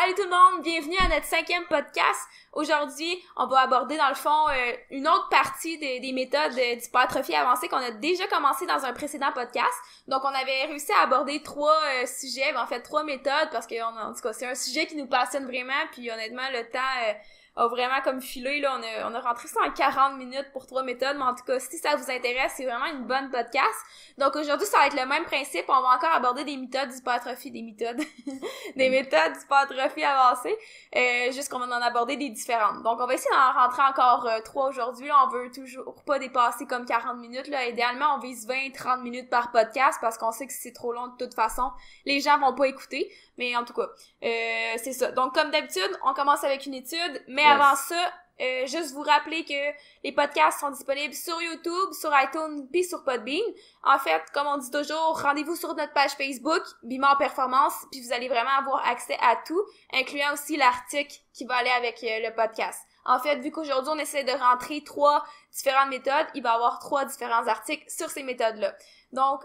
Salut tout le monde, bienvenue à notre 5e podcast. Aujourd'hui, on va aborder dans le fond une autre partie des méthodes d'hypertrophie avancée qu'on a déjà commencé dans un précédent podcast. Donc on avait réussi à aborder 3 sujets, en fait 3 méthodes parce que en tout cas c'est un sujet qui nous passionne vraiment, puis honnêtement le temps a vraiment comme filé, là, on a rentré ça en 40 minutes pour 3 méthodes, mais en tout cas, si ça vous intéresse, c'est vraiment une bonne podcast. Donc aujourd'hui, ça va être le même principe, on va encore aborder des méthodes d'hypertrophie, des méthodes d'hypertrophie avancée, juste qu'on va en aborder des différentes. Donc on va essayer d'en rentrer encore 3 aujourd'hui, là, on veut toujours pas dépasser comme 40 minutes, là, idéalement on vise 20-30 minutes par podcast, parce qu'on sait que si c'est trop long de toute façon, les gens vont pas écouter. Mais en tout cas, c'est ça. Donc, comme d'habitude, on commence avec une étude. Mais avant ça, juste vous rappeler que les podcasts sont disponibles sur YouTube, sur iTunes, puis sur Podbean. En fait, comme on dit toujours, rendez-vous sur notre page Facebook, Bimor Performance, puis vous allez vraiment avoir accès à tout, incluant aussi l'article qui va aller avec le podcast. En fait, vu qu'aujourd'hui, on essaie de rentrer 3 différentes méthodes, il va y avoir 3 différents articles sur ces méthodes-là. Donc,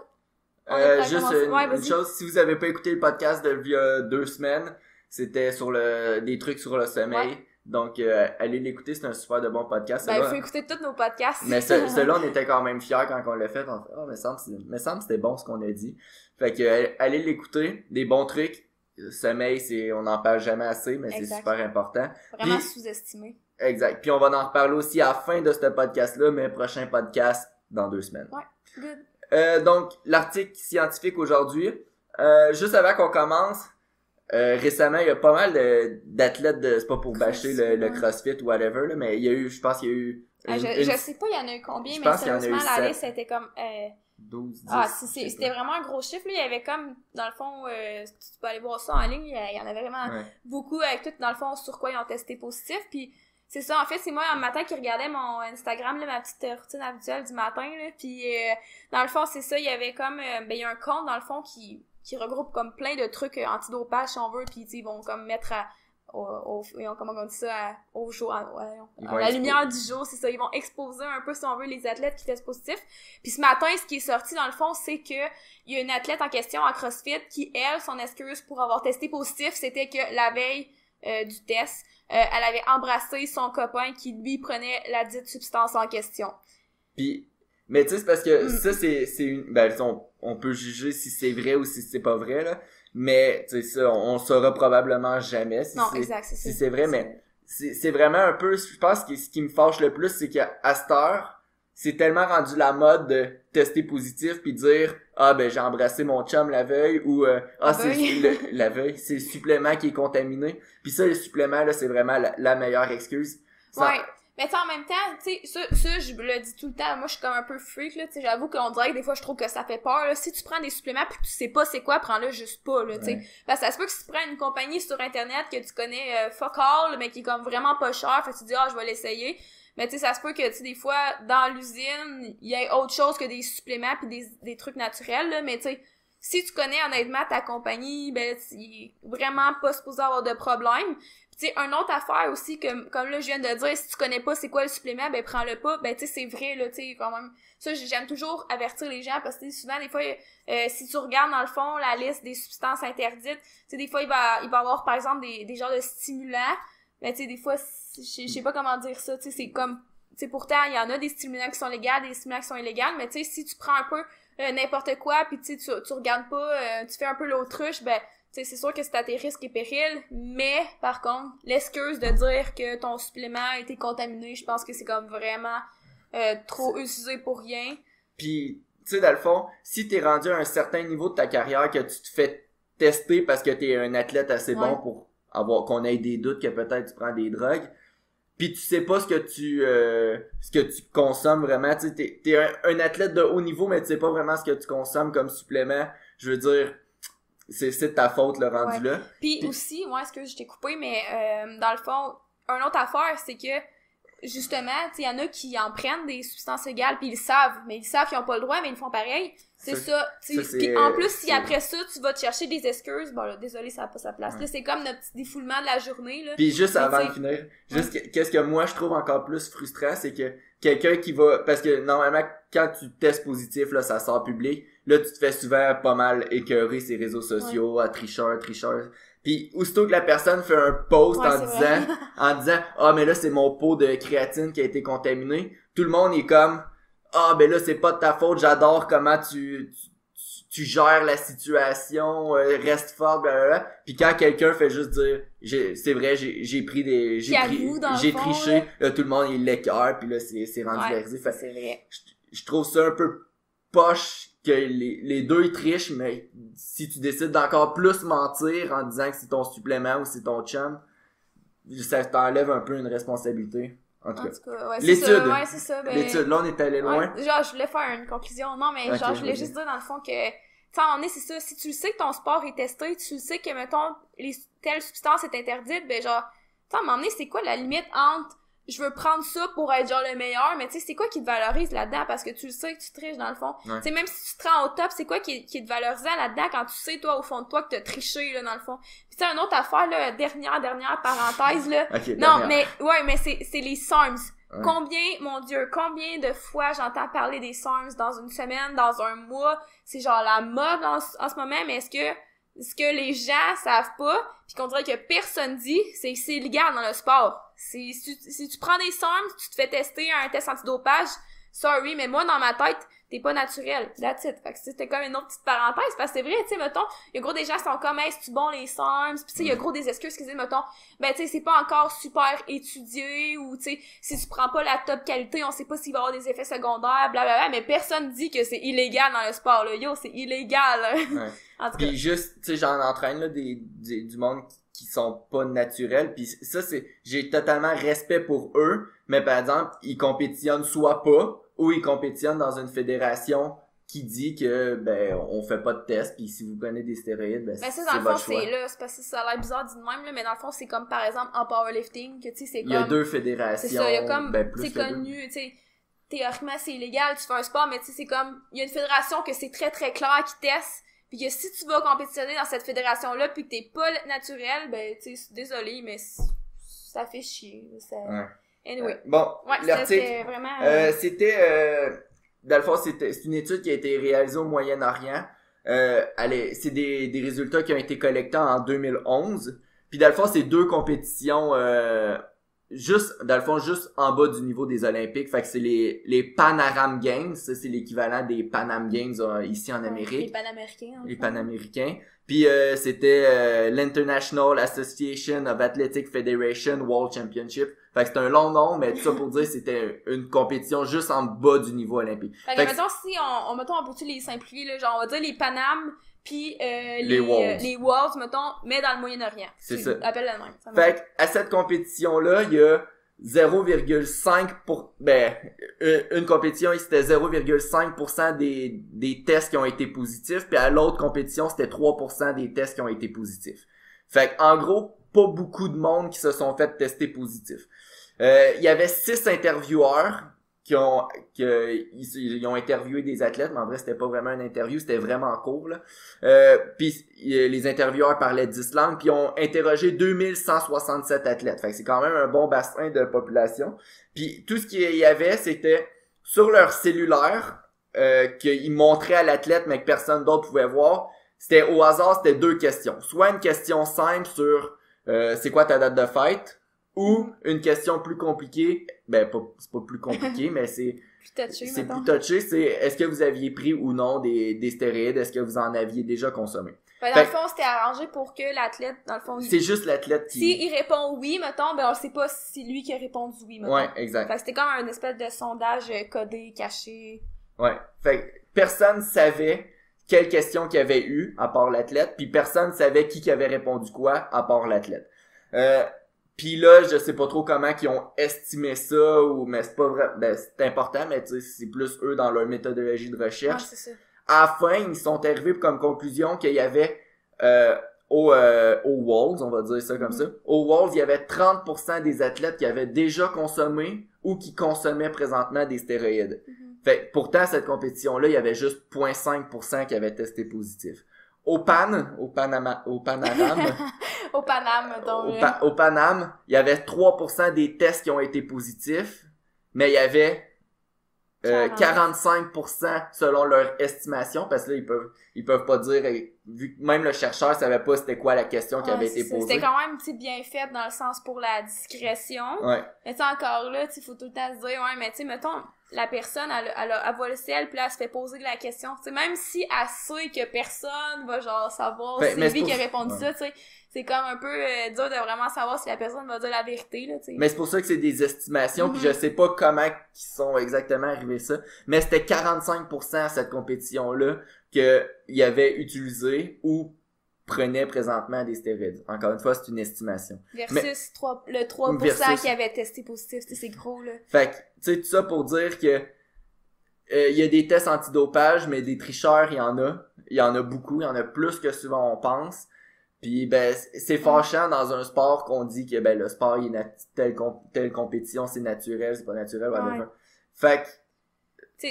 juste une chose, si vous avez pas écouté le podcast de il y a 2 semaines, c'était sur des trucs sur le sommeil. Ouais. Donc, allez l'écouter, c'est un super de bon podcast. Ben, il faut écouter tous nos podcasts. Mais celui-là, on était quand même fiers quand on l'a fait. On fait, me semble que c'était bon ce qu'on a dit. Fait que, allez l'écouter, des bons trucs. Sommeil, on n'en parle jamais assez, mais c'est super important. Vraiment sous-estimé. Exact. Puis on va en reparler aussi à la fin de ce podcast-là, mais prochain podcast dans 2 semaines. Ouais, good. Donc, l'article scientifique aujourd'hui, juste avant qu'on commence, récemment, il y a pas mal d'athlètes c'est pas pour bâcher le CrossFit ou whatever, là, mais je pense qu'il y a eu... je sais pas, il y en a eu combien, mais sérieusement, la liste, c'était comme... 12, 10. Ah, c'était vraiment un gros chiffre, là. Il y avait comme, dans le fond, tu peux aller voir ça en ligne, il y en avait vraiment beaucoup avec tout, dans le fond, sur quoi ils ont testé positif, puis c'est ça, en fait, c'est moi, un matin, qui regardais mon Instagram, là, ma petite routine habituelle du matin, là, puis dans le fond, c'est ça, il y avait comme, il y a un compte, dans le fond, qui regroupe comme plein de trucs antidopage, si on veut, puis ils vont comme mettre comment on dit ça, au jour, à la lumière du jour, c'est ça, ils vont exposer un peu, si on veut, les athlètes qui testent positif. Puis ce matin, ce qui est sorti, dans le fond, c'est que il y a une athlète en question à CrossFit qui, elle, son excuse pour avoir testé positif, c'était que la veille du test, elle avait embrassé son copain qui, lui, prenait la dite substance en question. Puis, mais tu sais, c'est parce que ça, c'est on peut juger si c'est vrai ou si c'est pas vrai, là. Mais, tu sais, ça, on saura probablement jamais si c'est vrai, mais c'est vraiment un peu, je pense que ce qui me fâche le plus, c'est qu'à cette heure, c'est tellement rendu la mode de tester positif puis dire j'ai embrassé mon chum la veille ou c'est la veille, c'est le supplément qui est contaminé. Puis ça, le supplément là, c'est vraiment la meilleure excuse. Ouais. Mais tu sais, en même temps, tu sais, ça, je le dis tout le temps, moi, je suis comme un peu freak, là, tu sais, j'avoue qu'on dirait que des fois, je trouve que ça fait peur, là. Si tu prends des suppléments pis que tu sais pas c'est quoi, prends-le juste pas, là, tu sais. Parce que ça se peut que si tu prends une compagnie sur Internet que tu connais fuck all, mais qui est comme vraiment pas cher, fait que tu dis, je vais l'essayer. Mais tu sais, ça se peut que, tu sais, des fois, dans l'usine, il y ait autre chose que des suppléments pis des trucs naturels, là, mais tu sais, si tu connais honnêtement ta compagnie, ben, il est vraiment pas supposé avoir de problème. Tu sais, une autre affaire aussi, comme là, je viens de dire, si tu connais pas c'est quoi le supplément, ben, prends-le pas. Ben, tu sais, c'est vrai, là, tu sais, quand même. Ça, j'aime toujours avertir les gens parce que souvent, des fois, si tu regardes dans le fond la liste des substances interdites, tu sais, des fois, il va avoir, par exemple, des genres de stimulants. Ben, tu sais, des fois, je sais pas comment dire ça, tu sais, c'est comme, tu sais, pourtant, il y en a des stimulants qui sont légaux, des stimulants qui sont illégaux, mais tu sais, si tu prends un peu n'importe quoi, puis tu sais, tu regardes pas, tu fais un peu l'autruche, ben, tu sais, c'est sûr que c'est à tes risques et périls, mais, par contre, l'excuse de dire que ton supplément a été contaminé, je pense que c'est comme vraiment trop utilisé pour rien. Puis, tu sais, dans le fond, si t'es rendu à un certain niveau de ta carrière, que tu te fais tester parce que t'es un athlète assez bon pour qu'on ait des doutes que peut-être tu prends des drogues, puis tu sais pas ce que tu consommes vraiment, tu sais, t'es un athlète de haut niveau, mais tu sais pas vraiment ce que tu consommes comme supplément, je veux dire, c'est de ta faute le rendu là. Puis aussi, moi, est-ce que je t'ai coupé, mais dans le fond, une autre affaire, c'est que justement, tu sais, il y en a qui en prennent des substances légales, puis ils savent qu'ils ont pas le droit, mais ils le font pareil. C'est ça. Puis en plus, si après ça, tu vas te chercher des excuses, bon là, désolé, ça n'a pas sa place. Là, c'est comme notre petit défoulement de la journée, là. Puis juste avant de finir, qu'est-ce que moi je trouve encore plus frustrant, c'est que quelqu'un qui va, parce que normalement, quand tu testes positif, là, ça sort public, là, tu te fais souvent pas mal écœurer ces réseaux sociaux, à tricheur. Puis aussitôt que la personne fait un post en disant ah mais là c'est mon pot de créatine qui a été contaminé, tout le monde est comme ah ben là c'est pas de ta faute, j'adore comment tu gères la situation, reste fort, blablabla. Puis quand quelqu'un fait juste dire c'est vrai, j'ai triché, là, tout le monde il l'écœure, puis là c'est rendu véridique. C'est vrai. Je trouve ça un peu poche que les deux ils trichent, mais si tu décides d'encore plus mentir en disant que c'est ton supplément ou c'est ton chum, ça t'enlève un peu une responsabilité. En tout cas, ouais, l'étude. C'est ça. Ben, l'étude, là on est allé loin. Ouais, genre je voulais faire une conclusion. Non, mais genre je voulais juste dire dans le fond que, tu sais, à un moment donné, c'est ça, si tu le sais que ton sport est testé, tu le sais que, mettons, telle substance est interdite, ben genre, tu sais, à un moment donné, c'est quoi la limite entre je veux prendre ça pour être genre le meilleur, mais tu sais, c'est quoi qui te valorise là-dedans? Parce que tu le sais que tu triches dans le fond. Tu sais, même si tu te rends au top, c'est quoi qui est te valorisant là-dedans quand tu sais, toi, au fond de toi, que t'as triché, là, dans le fond? Puis tu sais, une autre affaire, là, dernière parenthèse, là. Okay, non, mais c'est les SARMs. Ouais. Combien de fois j'entends parler des SARMs dans une semaine, dans un mois? C'est genre la mode en ce moment, mais est-ce que les gens savent pas, puis qu'on dirait que personne dit, c'est que c'est illégal dans le sport. Si tu prends des SARMs, tu te fais tester un test antidopage, sorry, mais moi, dans ma tête, t'es pas naturel. That's it. Fait que c'était comme une autre petite parenthèse, parce que c'est vrai, tu sais, mettons, il y a gros des gens qui sont comme, hey, c'est-tu bon les SARMs? Pis tu sais, il y a gros des excuses qui disent, mettons, ben, tu sais, c'est pas encore super étudié, ou tu sais, si tu prends pas la top qualité, on sait pas s'il va y avoir des effets secondaires, blablabla, mais personne dit que c'est illégal dans le sport, là. Yo, c'est illégal. Ouais. En tout cas. Puis juste, tu sais, j'en entraîne, là, du monde qui sont pas naturels, puis ça, j'ai totalement respect pour eux, mais par exemple, ils compétitionnent soit pas, ou ils compétitionnent dans une fédération qui dit que ben on fait pas de test, puis si vous prenez des stéroïdes, ben ça dans le fond c'est parce que ça a l'air bizarre dit de même là, mais dans le fond c'est comme par exemple en powerlifting que tu sais c'est comme il y a deux fédérations, c'est ça, il y a comme plus c'est connu, tu sais théoriquement c'est illégal, tu fais un sport, mais tu sais c'est comme il y a une fédération que c'est très très clair qui teste, puis que si tu vas compétitionner dans cette fédération là puis que t'es pas naturel, ben tu sais désolé mais ça fait chier ça. Ouais. Anyway. Bon, c'était vraiment dans le fond, c'est une étude qui a été réalisée au Moyen-Orient. C'est des résultats qui ont été collectés en 2011. Puis dans le fond, c'est deux compétitions juste en bas du niveau des Olympiques. Fait que c'est les Pan Am Games. Ça, c'est l'équivalent des Pan Am Games ici en Amérique. Les Panaméricains. Puis c'était l'International Association of Athletic Federation World Championship. Fait que c'était un long nom, mais tout ça pour dire c'était une compétition juste en bas du niveau olympique. Fait que mettons si on peut-tu les simplifier là, genre on va dire les Panam puis les Worlds mettons, mais dans le Moyen-Orient. C'est ça. Appelle le même. Fait que à cette compétition là, il y a 0,5 une compétition c'était 0,5% des tests qui ont été positifs, puis à l'autre compétition c'était 3% des tests qui ont été positifs. Fait que en gros pas beaucoup de monde qui se sont fait tester positifs. Il y avait 6 intervieweurs qui ont interviewé des athlètes, mais en vrai c'était pas vraiment une interview, c'était vraiment court là. Puis les intervieweurs parlaient 10 langues, puis ils ont interrogé 2167 athlètes. Fait que c'est quand même un bon bassin de population. Puis tout ce qu'il y avait, c'était sur leur cellulaire qu'ils montraient à l'athlète, mais que personne d'autre pouvait voir. C'était au hasard, c'était 2 questions. Soit une question simple sur c'est quoi ta date de fête, ou une question plus compliquée, c'est pas plus compliqué, mais c'est plus touché, c'est est-ce que vous aviez pris ou non des stéroïdes, est-ce que vous en aviez déjà consommé? Dans le fond, c'était arrangé pour que l'athlète, dans le fond... C'est juste l'athlète qui... Si il répond oui, mettons, ben on sait pas si c'est lui qui a répondu oui, mettons. Ouais, exact. Fait que c'était comme un espèce de sondage codé, caché. Ouais, fait que personne savait quelle question qu'il y avait eu, à part l'athlète, puis personne savait qui avait répondu quoi, à part l'athlète. Puis là, je sais pas trop comment ils ont estimé ça, mais c'est pas vrai, c'est important, mais tu sais, c'est plus eux dans leur méthodologie de recherche. Ouais, c'est ça. À la fin, ils sont arrivés comme conclusion qu'il y avait au Worlds, on va dire ça comme ça. Au Worlds, il y avait 30% des athlètes qui avaient déjà consommé ou qui consommaient présentement des stéroïdes. Fait pourtant, cette compétition-là, il y avait juste 0,5% qui avaient testé positif. Au Panam, au Panam, donc. Au Panam, il y avait 3% des tests qui ont été positifs, mais il y avait 45% selon leur estimation, parce que là, ils peuvent pas dire, vu que même le chercheur savait pas c'était quoi la question qui avait été posée. C'était quand même, bien fait dans le sens pour la discrétion. Ouais. Mais tu sais, encore là, tu faut tout le temps se dire, ouais, mais tu sais, mettons, la personne, elle voit le ciel, puis là, elle se fait poser la question. Tu sais, même si elle sait que personne va, genre, savoir c'est lui qui a répondu ça, tu sais, c'est comme un peu dur de vraiment savoir si la personne va dire la vérité, là, tu sais. Mais c'est pour ça que c'est des estimations, puis je sais pas comment ils sont exactement arrivés ça, mais c'était 45% à cette compétition-là qu'il avait utilisé ou prenait présentement des stéroïdes. Encore une fois, c'est une estimation. Versus le 3% qui avait testé positif, c'est gros, là. Fait que, tu sais, tout ça pour dire que il y a des tests antidopage, mais des tricheurs, il y en a. Il y en a beaucoup, il y en a plus que souvent on pense. Puis ben c'est fâchant dans un sport qu'on dit que ben le sport il est telle compétition c'est naturel, c'est pas naturel, whatever. Fait que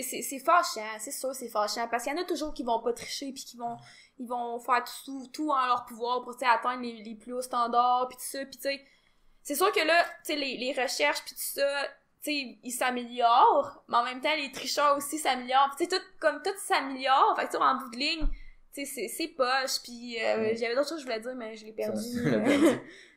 c'est fâchant, c'est sûr c'est fâchant parce qu'il y en a toujours qui vont pas tricher puis ils vont faire tout en leur pouvoir pour atteindre les plus hauts standards puis tout ça puis tu sais c'est sûr que là tu sais les recherches puis tout ça tu sais ils s'améliorent mais en même temps les tricheurs aussi s'améliorent tu sais tout s'améliore fait que en bout de ligne tu sais, c'est poche, pis j'avais d'autres choses que je voulais dire, mais je l'ai perdu.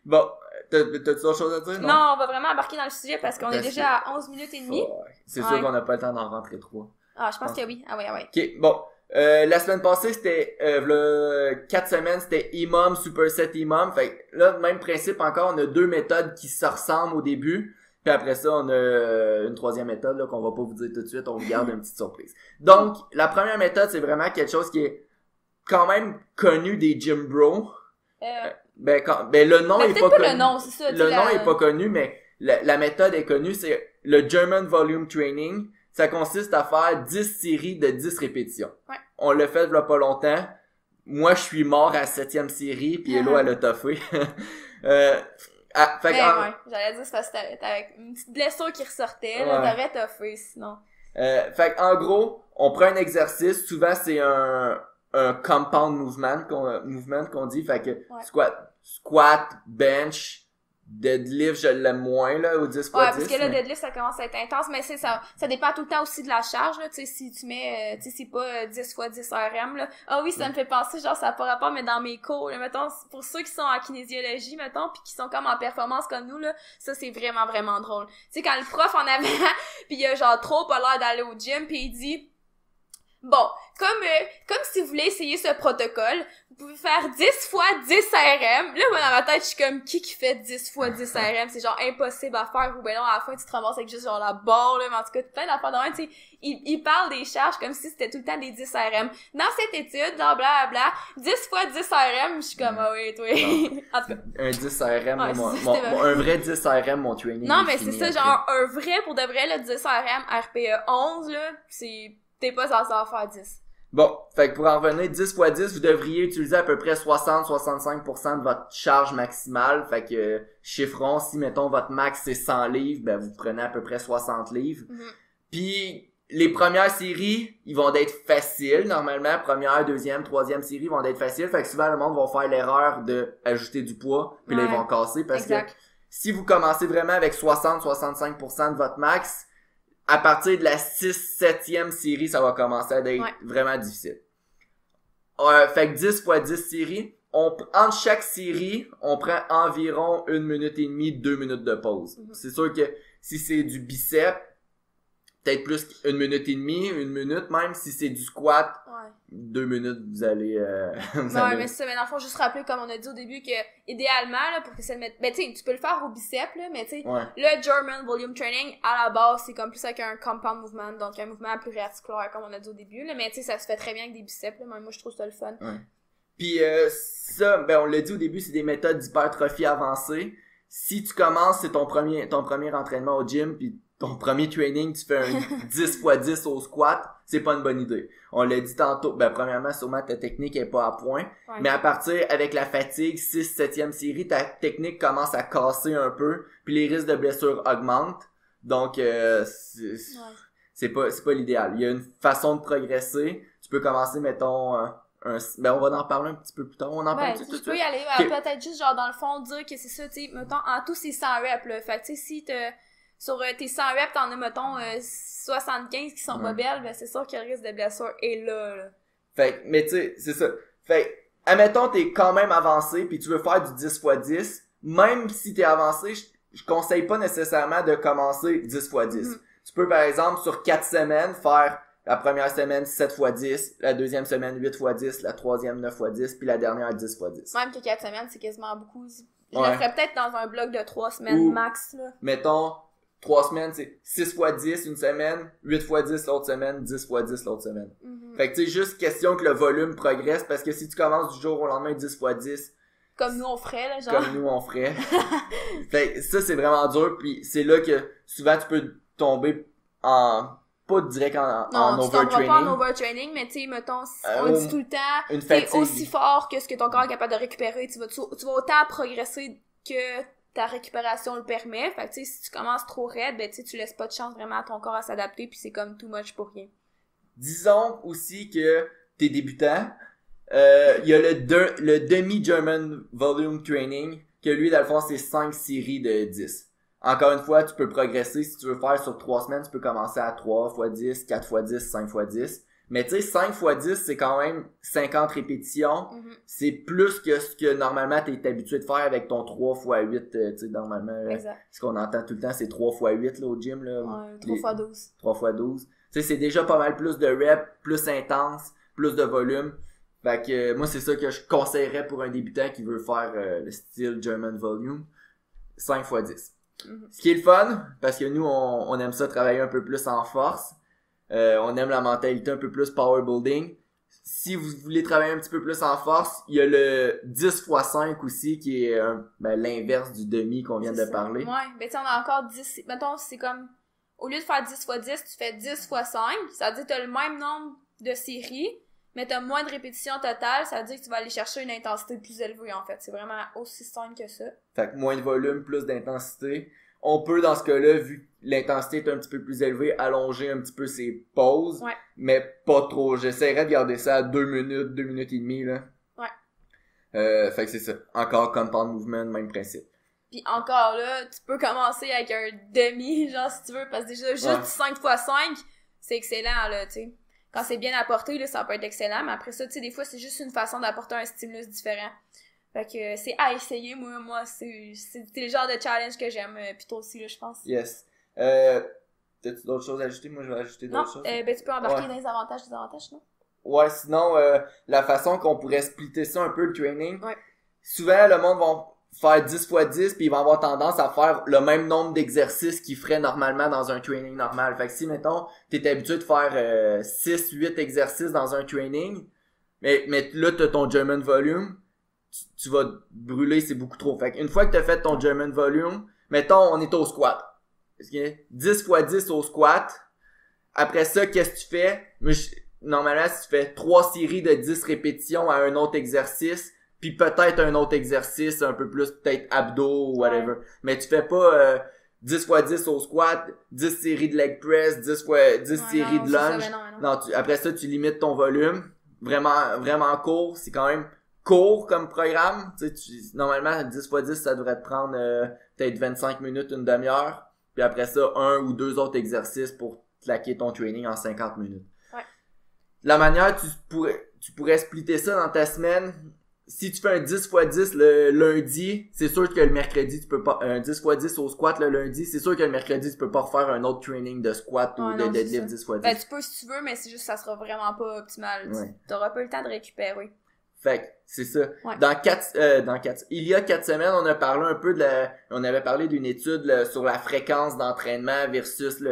Bon, t'as-tu d'autres choses à dire, non? Non, on va vraiment embarquer dans le sujet parce qu'on est déjà à 11 minutes et demie. C'est sûr qu'on n'a pas le temps d'en rentrer 3. Ah, je pense que oui. Ah ouais. Ok, bon. La semaine passée, c'était, 4 semaines, c'était Imum, Superset Imum. Fait que là, même principe encore, on a 2 méthodes qui se ressemblent au début. Puis après ça, on a une 3e méthode là qu'on va pas vous dire tout de suite, on vous garde une petite surprise. Donc, la première méthode, c'est vraiment quelque chose qui est quand même connu des gym bros. Le nom est pas connu. Le nom, c'est ça. Le nom est pas connu, mais la méthode est connue, c'est le German Volume Training. Ça consiste à faire 10 séries de 10 répétitions. Ouais. On l'a fait il y a pas longtemps. Moi, je suis mort à la 7e série, puis Hello, elle a toffé. J'allais dire, c'est parce que t'avais une petite blessure qui ressortait, là, t'avais toffé, sinon. Fait en gros, on prend un exercice, souvent c'est un compound movement qu'on dit, fait que squat, bench, deadlift, je l'aime moins, là, au 10 x 10. Ouais, parce que le deadlift, ça commence à être intense, mais ça dépend tout le temps aussi de la charge, là, tu sais, si tu mets, tu sais, c'est pas 10 x 10 RM, là. Ah oui, ça me fait penser, genre, ça n'a pas rapport, mais dans mes cours, là, mettons, pour ceux qui sont en kinésiologie, mettons, pis qui sont comme en performance comme nous, là, ça, c'est vraiment, vraiment drôle. Tu sais, quand le prof en avait, pis il a genre trop pas l'air d'aller au gym, pis il dit, bon, comme si vous voulez essayer ce protocole, vous pouvez faire 10 fois 10 RM. Là, moi, dans ma tête, je suis comme, qui fait 10 fois 10 RM? C'est genre impossible à faire, ou ben non, à la fin, tu te ramasses avec juste genre la barre, là, mais en tout cas, plein d'affaires de même, tu sais. Il parle des charges comme si c'était tout le temps des 10 RM. Dans cette étude, genre, blablabla, 10 fois 10 RM, je suis comme, ah oui, toi. En tout cas. Un 10 RM, un vrai 10 RM, mon training. Non, mais c'est ça, genre, un vrai, pour de vrai, le 10 RM, RPE 11, là, t'es pas censé en faire 10. Bon, fait que pour en revenir 10 x 10, vous devriez utiliser à peu près 60-65% de votre charge maximale. Fait que, chiffrons, si mettons votre max c'est 100 livres, ben vous prenez à peu près 60 livres. Puis les premières séries, ils vont être faciles normalement. Première, deuxième, troisième série vont être faciles. Fait que souvent le monde va faire l'erreur de ajouter du poids, puis là ils vont casser parce que si vous commencez vraiment avec 60-65% de votre max, à partir de la 6-7e série, ça va commencer à être vraiment difficile. Fait que 10 x 10 séries, entre chaque série, on prend environ 1 minute et demie, 2 minutes de pause. C'est sûr que si c'est du bicep, peut-être plus 1 minute et demie, 1 minute même. Si c'est du squat, 2 minutes, vous allez... mais c'est ça, mais dans le fond, juste rappeler, comme on a dit au début, que idéalement, là, pour que ça le mette... Ben, tu sais, tu peux le faire au bicep, là, mais tu sais, le German Volume Training, à la base, c'est comme plus avec un compound movement, donc un mouvement plus réarticulaire, comme on a dit au début, là, mais tu sais, ça se fait très bien avec des biceps, là, moi, je trouve ça le fun. Puis ça, ben, on l'a dit au début, c'est des méthodes d'hypertrophie avancée. Si tu commences, c'est ton premier entraînement au gym, puis ton premier training, tu fais un 10 x 10 au squat, c'est pas une bonne idée. On l'a dit tantôt, ben premièrement, sûrement ta technique est pas à point, mais à partir avec la fatigue, 6-7e série, ta technique commence à casser un peu, puis les risques de blessure augmentent. Donc c'est pas l'idéal. Il y a une façon de progresser. Tu peux commencer, mettons, ben on va en parler un petit peu plus tard. On en parle tout de suite. Tu peux y aller, peut-être juste genre dans le fond dire que c'est ça, tu sais, mettons, en tout c'est 100 reps, là. Fait que tu sais, si sur tes 100 reps, t'en as, mettons, 75 qui sont pas belles, ben c'est sûr que le risque de blessure est là. Fait que, mais tu sais, c'est ça. Fait que, admettons, t'es quand même avancé, puis tu veux faire du 10x10, même si t'es avancé, je conseille pas nécessairement de commencer 10x10. Tu peux, par exemple, sur 4 semaines, faire la première semaine 7x10, la deuxième semaine 8x10, la troisième 9x10, puis la dernière 10x10. Même que 4 semaines, c'est quasiment beaucoup. Je le ferais peut-être dans un bloc de 3 semaines max, là. Mettons, 3 semaines, c'est 6x10 une semaine, 8x10 l'autre semaine, 10x10 l'autre semaine. Fait que tu sais, juste question que le volume progresse, parce que si tu commences du jour au lendemain 10x10, comme nous on ferait, là, genre. Comme nous on ferait. Fait que ça, c'est vraiment dur, puis c'est là que souvent tu peux tomber pas direct en overtraining. Non, tu tomberas pas en overtraining, mais tu sais, mettons, on dit tout le temps, t'es aussi fort que ce que ton corps est capable de récupérer, tu vas autant progresser que ta récupération le permet. Fait que tu sais, si tu commences trop raide, ben tu laisses pas de chance vraiment à ton corps à s'adapter, puis c'est comme too much pour rien. Disons aussi que t'es débutant. Il y a le demi-German volume training, que lui, dans le fond, c'est 5 séries de 10. Encore une fois, tu peux progresser. Si tu veux faire sur 3 semaines, tu peux commencer à 3x10, 4x10, 5x10. Mais tu sais, 5x10, c'est quand même 50 répétitions. C'est plus que ce que normalement t'es habitué de faire avec ton 3x8, tu sais, normalement. Exact. Ce qu'on entend tout le temps, c'est 3x8 là, au gym. Là, ouais, 3x12. 3x12. Tu sais, c'est déjà pas mal plus de reps, plus intense, plus de volume. Fait que moi, c'est ça que je conseillerais pour un débutant qui veut faire le style German Volume. 5x10. Ce qui est le fun, parce que nous, on aime ça travailler un peu plus en force. On aime la mentalité un peu plus power building. Si vous voulez travailler un petit peu plus en force, il y a le 10x5 aussi, qui est l'inverse du demi qu'on vient de parler. Ouais, ben tu sais, on a encore 10... Mettons, c'est comme... Au lieu de faire 10x10, tu fais 10x5. Ça veut dire que tu as le même nombre de séries, mais t'as moins de répétitions totales, ça veut dire que tu vas aller chercher une intensité plus élevée, en fait. C'est vraiment aussi simple que ça. Fait que moins de volume, plus d'intensité. On peut, dans ce cas-là, vu que l'intensité est un petit peu plus élevée, allonger un petit peu ses pauses, mais pas trop. J'essaierais de garder ça à 2 minutes, 2 minutes et demie, là. Ouais. Fait que c'est ça. Encore compound movement, même principe. Puis encore là, tu peux commencer avec un demi, genre, si tu veux, parce que déjà, juste 5x5, c'est excellent, là, tu sais. Quand c'est bien apporté, là, ça peut être excellent, mais après ça, tu sais, des fois, c'est juste une façon d'apporter un stimulus différent. Fait que c'est à essayer, moi, c'est le genre de challenge que j'aime, pis toi aussi, là, je pense. Yes. T'as-tu d'autres choses à ajouter? Moi, je vais ajouter d'autres choses. Ben, tu peux embarquer dans les avantages, désavantages, non? Ouais, sinon, la façon qu'on pourrait splitter ça un peu, le training. Souvent, le monde va faire 10x10, puis ils vont avoir tendance à faire le même nombre d'exercices qu'ils feraient normalement dans un training normal. Fait que si, mettons, t'es habitué de faire 6-8 exercices dans un training, mais là, t'as ton German Volume, tu vas te brûler, c'est beaucoup trop. Fait qu'une fois que t'as fait ton German Volume, mettons, on est au squat. 10x10 au squat. Après ça, qu'est-ce que tu fais? Normalement, si tu fais 3 séries de 10 répétitions à un autre exercice, puis peut-être un autre exercice un peu plus, peut-être abdos ou whatever. Mais tu fais pas 10x10 au squat, 10 séries de leg press, 10 séries de lunge. Non, après ça, tu limites ton volume. Vraiment, vraiment court. C'est quand même court comme programme. Normalement, 10x10, ça devrait te prendre peut-être 25 minutes, une demi-heure. Puis après ça, 1 ou 2 autres exercices pour claquer ton training en 50 minutes. La manière, tu pourrais splitter ça dans ta semaine. Si tu fais un 10x10 le lundi, c'est sûr que le mercredi, tu peux pas, un 10x10 au squat le lundi, c'est sûr que le mercredi, tu peux pas refaire un autre training de squat ou de deadlift 10x10. Ben, tu peux si tu veux, mais c'est juste que ça sera vraiment pas optimal. T'auras pas le temps de récupérer. Fait que, c'est ça. Il y a 4 semaines, on a parlé un peu on avait parlé d'une étude sur la fréquence d'entraînement versus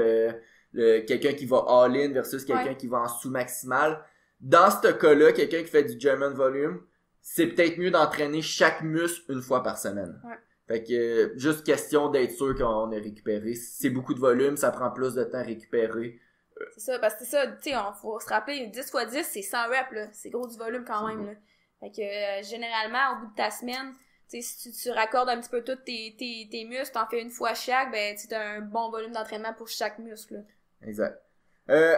quelqu'un qui va all-in versus quelqu'un qui va en sous-maximal. Dans ce cas-là, quelqu'un qui fait du German Volume, c'est peut-être mieux d'entraîner chaque muscle une fois par semaine. Fait que, juste question d'être sûr qu'on est récupéré. Si c'est beaucoup de volume, ça prend plus de temps à récupérer. C'est ça, parce que c'est ça, tu sais, faut se rappeler, 10x10, c'est 100 reps, là. C'est gros du volume quand même, là. Fait que, généralement, au bout de ta semaine, tu sais, si tu raccordes un petit peu tous tes muscles, t'en fais une fois chaque, ben, tu as un bon volume d'entraînement pour chaque muscle, là. Exact.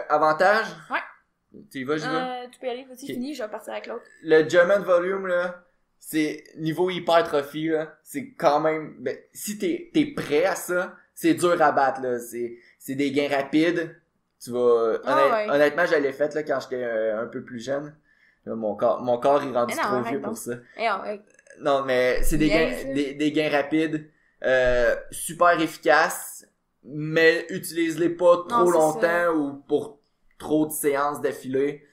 Avantage? Ouais. Tu y vas, j'y vais? Tu peux y aller, vas-y, fini, je vais partir avec l'autre. Le German Volume, là, c'est niveau hypertrophie, là, c'est quand même, si t'es prêt à ça, c'est dur à battre, là. C'est des gains rapides. Tu vas, honnêtement, je l'ai fait, là, quand j'étais un peu plus jeune. Là, mon corps est rendu trop vieux pour ça. Non, mais c'est des gains rapides, super efficaces, mais utilise-les pas trop longtemps ou pour trop de séances d'affilée.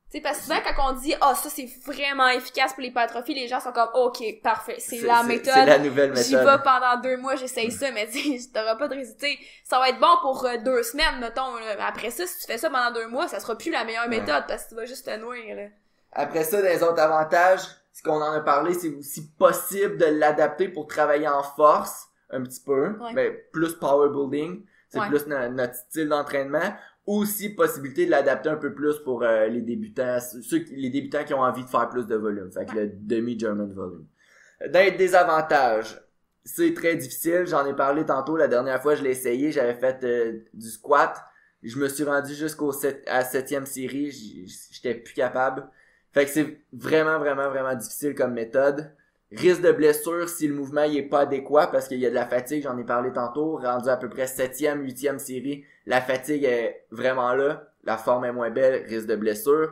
Tu sais, parce que souvent, quand on dit, ça, c'est vraiment efficace pour l'hypertrophie, les gens sont comme, OK, parfait, c'est la méthode. C'est la nouvelle méthode. J'y vais pendant 2 mois, j'essaye ça, mais tu sais, t'auras pas de résultat. Ça va être bon pour 2 semaines, mettons, là. Après ça, si tu fais ça pendant 2 mois, ça sera plus la meilleure méthode, parce que tu vas juste te nourrir, là. Après ça, dans les autres avantages, ce qu'on en a parlé, c'est aussi possible de l'adapter pour travailler en force, un petit peu, mais plus power building, c'est plus notre style d'entraînement. Aussi possibilité de l'adapter un peu plus pour les débutants, les débutants qui ont envie de faire plus de volume, fait que le demi-German volume. Dans les désavantages, c'est très difficile, j'en ai parlé tantôt, la dernière fois je l'ai essayé, j'avais fait du squat, je me suis rendu jusqu'à 7e série, j'étais plus capable. Fait que c'est vraiment, vraiment, vraiment difficile comme méthode. Risque de blessure si le mouvement il est pas adéquat parce qu'il y a de la fatigue, j'en ai parlé tantôt, rendu à peu près 7e, 8e série, la fatigue est vraiment là, la forme est moins belle, risque de blessure.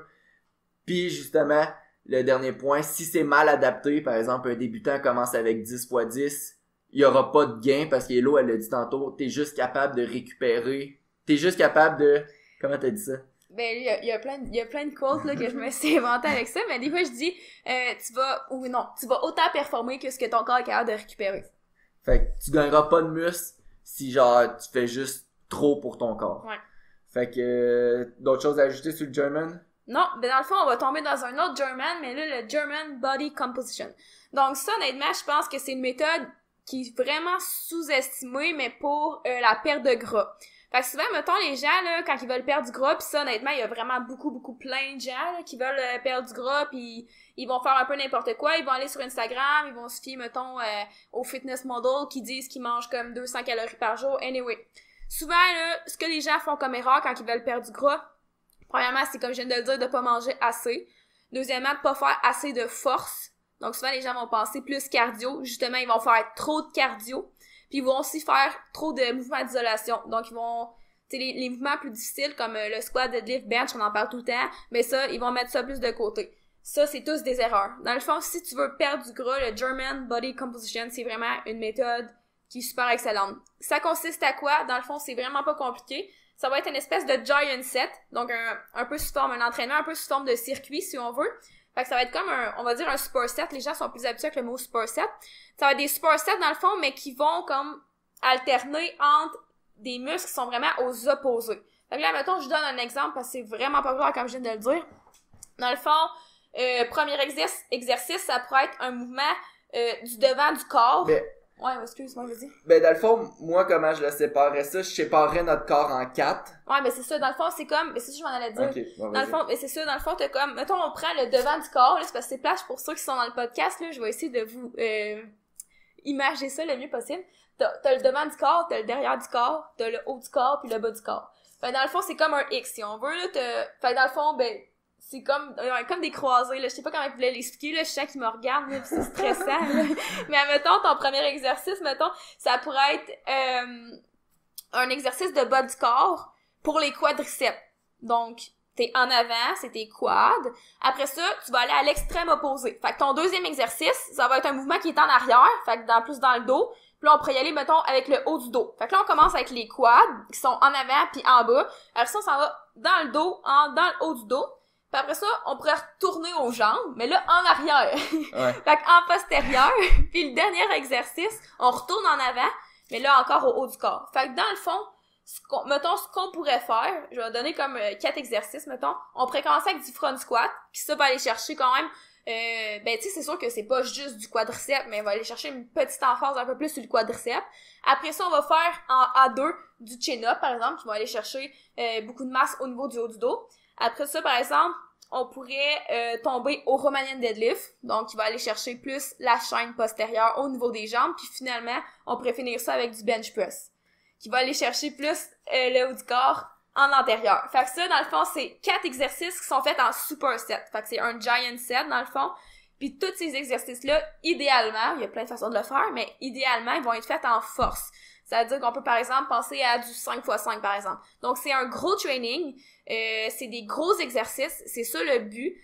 Puis justement, le dernier point, si c'est mal adapté, par exemple un débutant commence avec 10x10, il y aura pas de gain parce qu'Elo, elle l'a dit tantôt, t'es juste capable de récupérer, t'es juste capable de... Comment t'as dit ça? Ben, il y a plein de quotes, là, que je me suis inventée avec ça, mais des fois, je dis, tu vas autant performer que ce que ton corps est capable de récupérer. Fait que tu gagneras pas de muscle si, genre, tu fais juste trop pour ton corps. Ouais. Fait que, d'autres choses à ajouter sur le German? Non, ben dans le fond, on va tomber dans un autre German, mais là, le German Body Composition. Donc ça, honnêtement, je pense que c'est une méthode qui est vraiment sous-estimée, mais pour la perte de gras. Fait que souvent, mettons, les gens, là, quand ils veulent perdre du gras, pis ça, honnêtement, il y a vraiment beaucoup plein de gens, là, qui veulent perdre du gras, pis ils vont faire un peu n'importe quoi, ils vont aller sur Instagram, ils vont se fier, mettons, aux fitness models qui disent qu'ils mangent comme 200 calories par jour. Anyway. Souvent, là, ce que les gens font comme erreur quand ils veulent perdre du gras, premièrement, c'est comme je viens de le dire, de pas manger assez. Deuxièmement, de pas faire assez de force. Donc souvent, les gens vont penser plus cardio. Justement, ils vont faire trop de cardio. Puis ils vont aussi faire trop de mouvements d'isolation. Donc ils vont, tu sais, les mouvements plus difficiles comme le squat, deadlift, bench, on en parle tout le temps, mais ça, ils vont mettre ça plus de côté. Ça, c'est tous des erreurs. Dans le fond, si tu veux perdre du gras, le German Body Composition, c'est vraiment une méthode qui est super excellente. Ça consiste à quoi? Dans le fond, c'est vraiment pas compliqué. Ça va être une espèce de giant set, donc un peu sous forme, un entraînement un peu sous forme de circuit, si on veut. Fait que ça va être comme on va dire un superset. Les gens sont plus habitués avec le mot superset. Ça va être des supersets dans le fond, mais qui vont comme alterner entre des muscles qui sont vraiment aux opposés. Fait que là, mettons, je donne un exemple parce que c'est vraiment pas clair comme je viens de le dire. Dans le fond, premier exercice, ça pourrait être un mouvement du devant du corps. Ouais, excuse-moi, vas-y. Ben, dans le fond, moi, comment je le séparerais ça? Je séparerais notre corps en 4. Ouais, ben c'est ça, dans le fond, c'est comme, c'est ça que je m'en allais dire. Okay, bon, dans le fond, c'est ça, dans le fond, t'as comme, mettons, on prend le devant du corps, là, c'est parce que c'est plage pour ceux qui sont dans le podcast, là, je vais essayer de vous, imager ça le mieux possible. T'as le devant du corps, t'as le derrière du corps, t'as le haut du corps, puis le bas du corps. Fait dans le fond, c'est comme un X, si on veut, là, fait dans le fond, ben, c'est comme des croisés, là. Je sais pas comment je voulais l'expliquer, là. Je sens qu'ils me regardent, là, pis c'est stressant, là. Mais admettons, ton premier exercice, mettons, ça pourrait être, un exercice de bas du corps pour les quadriceps. Donc, t'es en avant, c'est tes quads. Après ça, tu vas aller à l'extrême opposé. Fait que ton deuxième exercice, ça va être un mouvement qui est en arrière, fait que plus dans le dos. Puis là, on pourrait y aller, mettons, avec le haut du dos. Fait que là, on commence avec les quads, qui sont en avant puis en bas. Alors ça, on s'en va dans le dos, dans le haut du dos. Puis après ça, on pourrait retourner aux jambes, mais là, en arrière. Ouais. Fait qu'en postérieur. Puis le dernier exercice, on retourne en avant, mais là, encore au haut du corps. Fait que dans le fond, mettons, ce qu'on pourrait faire, je vais donner comme 4 exercices, mettons. On pourrait commencer avec du front squat, puis ça va aller chercher quand même, ben tu sais, c'est sûr que c'est pas juste du quadriceps, mais on va aller chercher une petite emphase un peu plus sur le quadriceps. Après ça, on va faire en A2 du chin-up, par exemple, qui va aller chercher beaucoup de masse au niveau du haut du dos. Après ça, par exemple, on pourrait tomber au Romanian deadlift, donc il va aller chercher plus la chaîne postérieure au niveau des jambes, puis finalement, on pourrait finir ça avec du bench press, qui va aller chercher plus le haut du corps en antérieur. Fait que ça, dans le fond, c'est 4 exercices qui sont faits en superset. Fait que c'est un giant set, dans le fond. Puis tous ces exercices-là, idéalement, il y a plein de façons de le faire, mais idéalement, ils vont être faits en force. Ça veut dire qu'on peut, par exemple, penser à du 5x5, par exemple. Donc, c'est un gros training. C'est des gros exercices. C'est ça le but.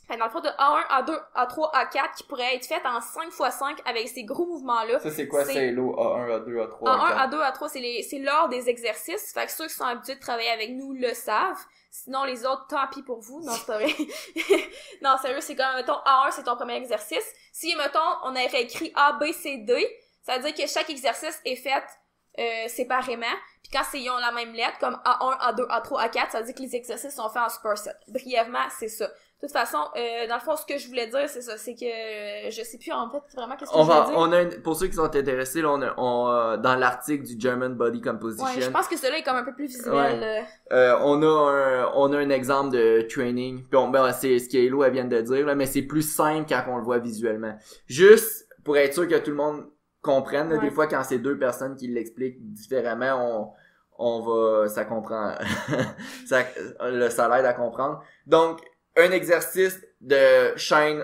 Dans le fond, de A1, A2, A3, A4 qui pourrait être fait en 5x5 avec ces gros mouvements-là. Ça, c'est quoi, c'est l'eau A1, A2, A3, A1, A2, A3, c'est l'ordre des exercices. Fait que ceux qui sont habitués de travailler avec nous le savent. Sinon, les autres, tant pis pour vous. Non, c'est pas vrai. Non, sérieux, c'est comme, mettons, A1, c'est ton premier exercice. Si, mettons, on aurait écrit A, B, C, D, ça veut dire que chaque exercice est fait séparément. Puis quand ils ont la même lettre, comme A1, A2, A3, A4, ça veut dire que les exercices sont faits en superset. Brièvement, c'est ça. De toute façon, dans le fond, ce que je voulais dire, c'est ça, c'est que je sais plus en fait vraiment qu'est-ce que je voulais dire. Pour ceux qui sont intéressés, là, dans l'article du German Body Composition. Ouais, je pense que celui-là est comme un peu plus visuel. Ouais. On a un exemple de training. Puis c'est ce qu'Elo elle vient de dire, là, mais c'est plus simple quand on le voit visuellement. Juste pour être sûr que tout le monde comprenne, là, des fois quand c'est deux personnes qui l'expliquent différemment, ça comprend, ça l'aide à comprendre. Donc un exercice de chaîne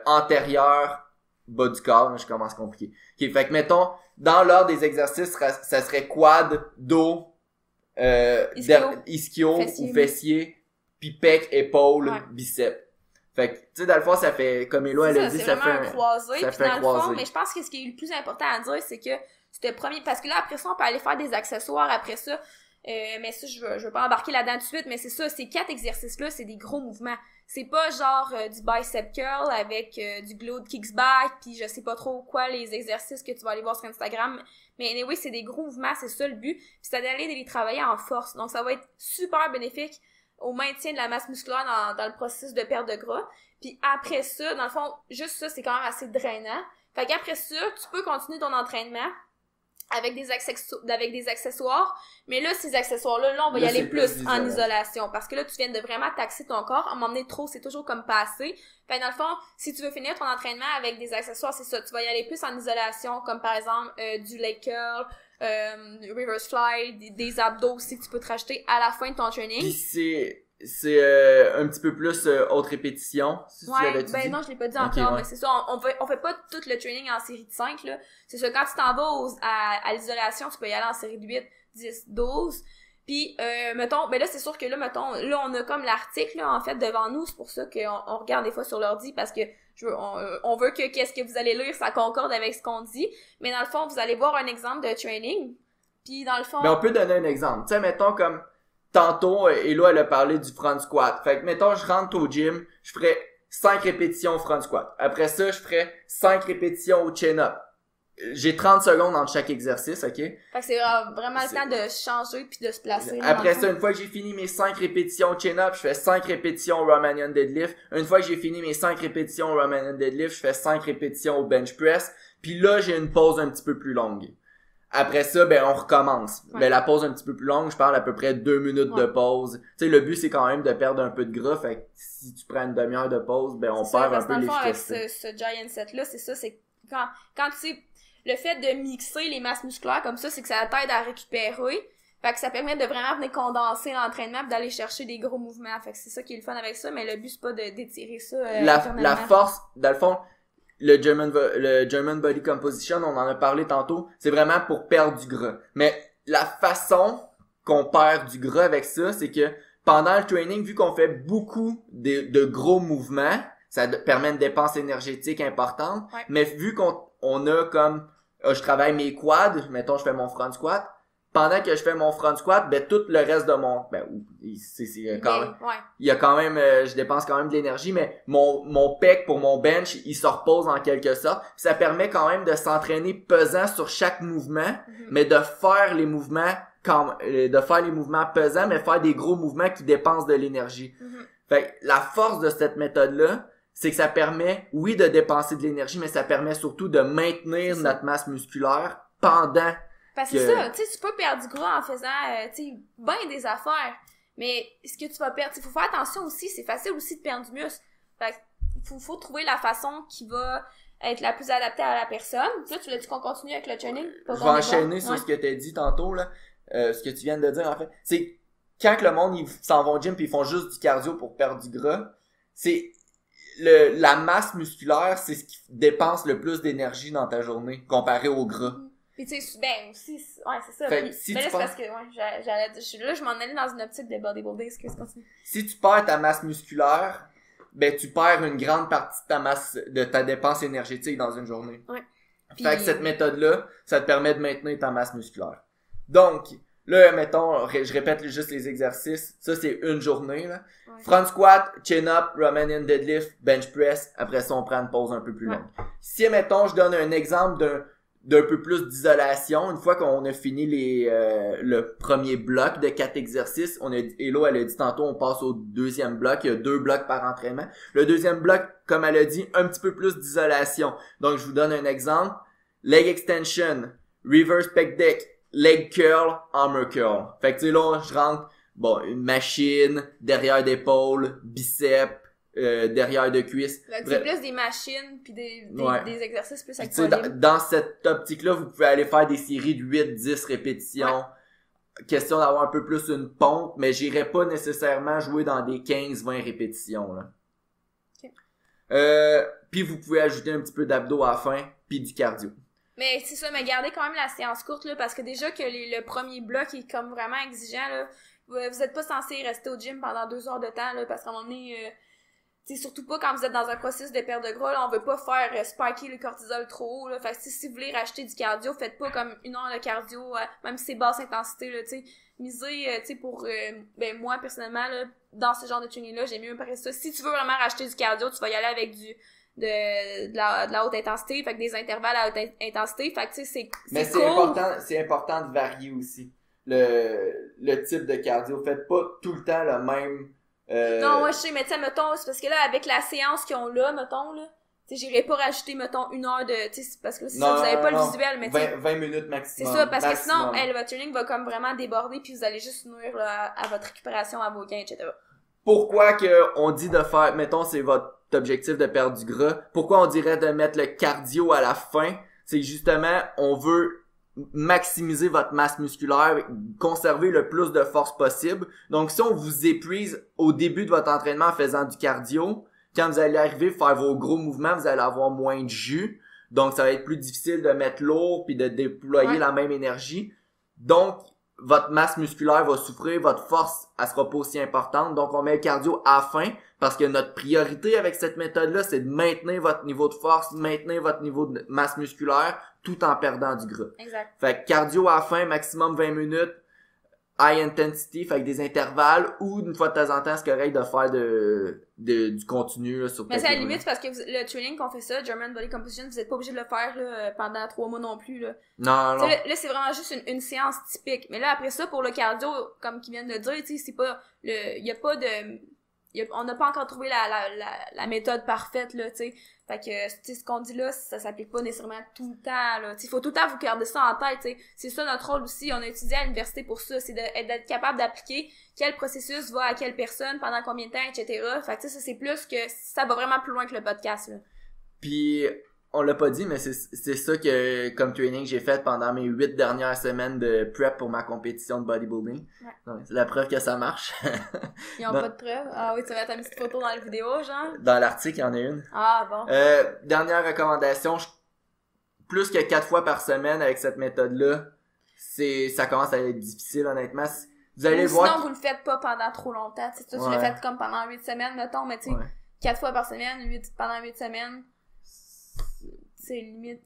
antérieure bas du corps, je commence compliqué. Okay, fait que mettons, dans l'ordre des exercices, ça serait quad, dos, ischio ou fessier, puis pec, épaule, biceps. Fait que, tu sais, dans le fond, ça fait, comme Elo, elle a dit, ça fait un croisé, puis dans le fond, mais je pense que ce qui est le plus important à dire, c'est que c'était premier, parce que là, après ça, on peut aller faire des accessoires après ça, mais ça, je veux pas embarquer là-dedans tout de suite, mais c'est ça, ces 4 exercices-là, c'est des gros mouvements. C'est pas genre du bicep curl avec du glute kicks back, puis je sais pas trop quoi, les exercices que tu vas aller voir sur Instagram, mais anyway, c'est des gros mouvements, c'est ça le but, puis c'est d'aller les travailler en force, donc ça va être super bénéfique au maintien de la masse musculaire dans le processus de perte de gras. Puis après ça, dans le fond, juste ça, c'est quand même assez drainant. Fait qu'après ça, tu peux continuer ton entraînement avec des accessoires. Mais là, ces accessoires-là, on va y aller plus en isolation. Parce que là, tu viens de vraiment taxer ton corps. À m'emmener trop, c'est toujours comme pas assez. Fait que dans le fond, si tu veux finir ton entraînement avec des accessoires, c'est ça. Tu vas y aller plus en isolation, comme par exemple du leg curl, reverse fly, des abdos aussi que tu peux te rajouter à la fin de ton training. Puis c'est un petit peu plus haute répétition. Si non, je l'ai pas dit encore, mais c'est ça, on fait pas tout le training en série de 5, là. C'est ça, quand tu t'en vas à l'isolation, tu peux y aller en série de 8, 10, 12. Puis, mettons, là, c'est sûr que là, on a comme l'article, là, en fait, devant nous. C'est pour ça qu'on regarde des fois sur l'ordi, parce que on veut que qu'est-ce que vous allez lire, ça concorde avec ce qu'on dit. Mais dans le fond, vous allez voir un exemple de training. Puis, dans le fond... Mais on peut donner un exemple. Tu sais, mettons comme... Tantôt, Elo, elle a parlé du front squat. Fait que, mettons, je rentre au gym, je ferais 5 répétitions au front squat. Après ça, je ferais 5 répétitions au chin-up. J'ai 30 secondes entre chaque exercice, ok? Fait que c'est vraiment le temps de changer puis de se placer. Après ça, une fois que j'ai fini mes 5 répétitions au chin-up, je fais 5 répétitions au Romanian deadlift. Une fois que j'ai fini mes 5 répétitions au Romanian deadlift, je fais 5 répétitions au bench press. Puis là, j'ai une pause un petit peu plus longue. Après ça, on recommence. Ouais. La pause un petit peu plus longue, je parle à peu près 2 minutes de pause. Tu sais, le but, c'est quand même de perdre un peu de gras. Fait que si tu prends une demi-heure de pause, on perd un peu l'efficacité. Avec ce giant set-là, c'est ça, c'est quand tu sais, le fait de mixer les masses musculaires comme ça, c'est que ça t'aide à récupérer. Fait que ça permet de vraiment venir condenser l'entraînement pis d'aller chercher des gros mouvements. Fait que c'est ça qui est le fun avec ça, mais le but, c'est pas d'étirer ça. La force, dans le fond, le German Body Composition, on en a parlé tantôt, c'est vraiment pour perdre du gras. Mais la façon qu'on perd du gras avec ça, c'est que pendant le training, vu qu'on fait beaucoup de gros mouvements, ça permet une dépense énergétique importante. Ouais. Mais vu qu'on a comme, je travaille mes quads, mettons je fais mon front squat, pendant que je fais mon front squat, tout le reste de mon, il y a quand même, je dépense quand même de l'énergie, mais mon pec pour mon bench, il se repose en quelque sorte. Puis ça permet quand même de s'entraîner pesant sur chaque mouvement, mais de faire les mouvements pesants, mais faire des gros mouvements qui dépensent de l'énergie. Fait que la force de cette méthode-là, c'est que ça permet, oui, de dépenser de l'énergie, mais ça permet surtout de maintenir notre masse musculaire pendant. Parce que c'est ça, tu sais, tu peux perdre du gras en faisant, tu sais, ben des affaires. Mais ce que tu vas perdre, il faut faire attention aussi, c'est facile aussi de perdre du muscle. Fait que faut trouver la façon qui va être la plus adaptée à la personne. Là, tu l'as dit qu'on continue avec le training? Je vais enchaîner sur ce que t'as dit tantôt, là. Ce que tu viens de dire, en fait. C'est quand que le monde, ils s'en vont au gym pis ils font juste du cardio pour perdre du gras, c'est la masse musculaire, c'est ce qui dépense le plus d'énergie dans ta journée, comparé au gras. Puis tu sais, ben aussi, ouais, c'est ça. Fait, puis, si mais tu là, c'est parce que, là, je m'en allais dans une optique de bodybuilding, excuse, continue. Si tu perds ta masse musculaire, ben tu perds une grande partie de ta dépense énergétique dans une journée. Ouais. Puis... Fait que cette méthode-là, ça te permet de maintenir ta masse musculaire. Donc, là, mettons, je répète juste les exercices. Ça, c'est une journée, là. Ouais. Front squat, chin-up, Romanian deadlift, bench press. Après ça, on prend une pause un peu plus longue. Si, mettons, je donne un exemple d'un peu plus d'isolation, une fois qu'on a fini le premier bloc de 4 exercices, Hello, elle a dit tantôt, on passe au deuxième bloc. Il y a 2 blocs par entraînement. Le deuxième bloc, comme elle a dit, un petit peu plus d'isolation. Donc, je vous donne un exemple. Leg extension, reverse pec deck, leg curl, armor curl. Fait que tu sais là, je rentre, une machine, derrière d'épaule, biceps, derrière de cuisse. C'est plus des machines puis des exercices plus avec dans cette optique-là, vous pouvez aller faire des séries de 8-10 répétitions. Ouais. Question d'avoir un peu plus une pompe, mais j'irai pas nécessairement jouer dans des 15-20 répétitions, là. Okay. Puis vous pouvez ajouter un petit peu d'abdos à la fin, puis du cardio. Mais c'est ça, mais gardez quand même la séance courte, là, parce que déjà que le premier bloc est comme vraiment exigeant, là. Vous êtes pas censé rester au gym pendant 2 heures de temps, là, parce qu'à un moment donné, c'est surtout pas quand vous êtes dans un processus de perte de gras, là, on veut pas faire spiker le cortisol trop haut, là. Fait que si vous voulez racheter du cardio, faites pas comme 1 heure de cardio, même si c'est basse intensité, là, tu sais. Misez, tu sais, pour, moi, personnellement, là, dans ce genre de training-là, j'aime mieux préparer ça. Si tu veux vraiment racheter du cardio, tu vas y aller avec de la haute intensité, fait que des intervalles à haute intensité, fait que tu sais, mais c'est important de varier aussi le type de cardio. Faites pas tout le temps le même Non, ouais, je sais, mais tu sais, mettons, c'est parce que là, avec la séance qu'ils ont là, mettons, là, tu sais, j'irais pas rajouter, mettons, 1 heure de, tu sais, parce que là, c'est ça, vous avez pas le visuel, mais tu sais. 20 minutes maximum. C'est ça, parce que sinon, votre training va comme vraiment déborder, puis vous allez juste nuire, là, à votre récupération, à vos gains, etc. Pourquoi que on dit de faire, mettons, c'est votre objectif de perdre du gras, pourquoi on dirait de mettre le cardio à la fin? C'est que justement, on veut maximiser votre masse musculaire, conserver le plus de force possible. Donc, si on vous épuise au début de votre entraînement en faisant du cardio, quand vous allez arriver à faire vos gros mouvements, vous allez avoir moins de jus. Donc, ça va être plus difficile de mettre lourd puis de déployer la même énergie. Donc, votre masse musculaire va souffrir, votre force, elle sera pas aussi importante. Donc, on met le cardio à la fin parce que notre priorité avec cette méthode-là, c'est de maintenir votre niveau de force, maintenir votre niveau de masse musculaire tout en perdant du gras. Exact. Fait que cardio à la fin, maximum 20 minutes, high intensity, fait que des intervalles ou une fois de temps en temps, c'est correct de faire du continu là, sur mais c'est à la limite parce que le training qu'on fait ça, German Body Composition, vous êtes pas obligé de le faire là, pendant 3 mois non plus. Là. Non. Là, c'est vraiment juste une séance typique. Mais là, après ça, pour le cardio, comme qu'ils viennent de le dire, tu sais, c'est pas y a pas de... on n'a pas encore trouvé la méthode parfaite, là, tu sais. Fait que, tu sais, ce qu'on dit là, ça s'applique pas nécessairement tout le temps, là. Tu sais, faut tout le temps vous garder ça en tête, tu sais. C'est ça notre rôle aussi. On a étudié à l'université pour ça. C'est d'être capable d'appliquer quel processus va à quelle personne, pendant combien de temps, etc. Fait que, tu sais, ça, c'est plus que, ça va vraiment plus loin que le podcast, là. Puis, on l'a pas dit, mais c'est ça que, comme training, j'ai fait pendant mes 8 dernières semaines de prep pour ma compétition de bodybuilding. Ouais. Donc, c'est la preuve que ça marche. Ils ont pas de preuve? Ah oui, tu vas mettre une petite photo dans la vidéo, genre? Dans l'article, il y en a une. Ah bon. Dernière recommandation, plus que 4 fois par semaine avec cette méthode-là, ça commence à être difficile, honnêtement. Vous allez voir. Sinon, vous le faites pas pendant trop longtemps. Tu le faites comme pendant 8 semaines, mettons, mais tu sais, 4 fois par semaine, pendant 8 semaines. C'est limite.